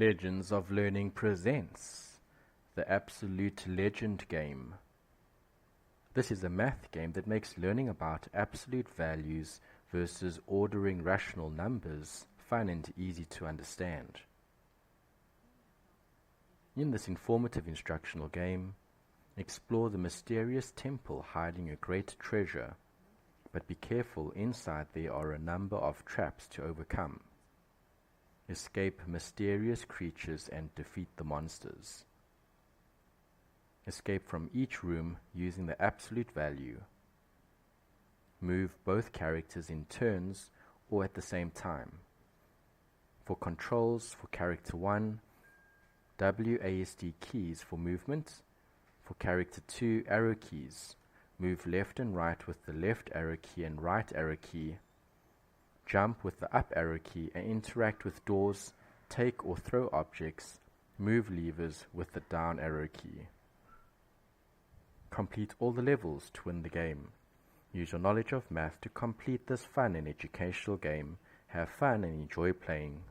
Legends of Learning presents the Absolute Legend game. This is a math game that makes learning about absolute values versus ordering rational numbers fun and easy to understand. In this informative instructional game, explore the mysterious temple hiding a great treasure, but be careful, inside there are a number of traps to overcome. Escape mysterious creatures and defeat the monsters. Escape from each room using the absolute value. Move both characters in turns or at the same time. For controls, for character 1, WASD keys for movement. For character 2, arrow keys. Move left and right with the left arrow key and right arrow key. Jump with the up arrow key and interact with doors, take or throw objects, move levers with the down arrow key. Complete all the levels to win the game. Use your knowledge of math to complete this fun and educational game. Have fun and enjoy playing.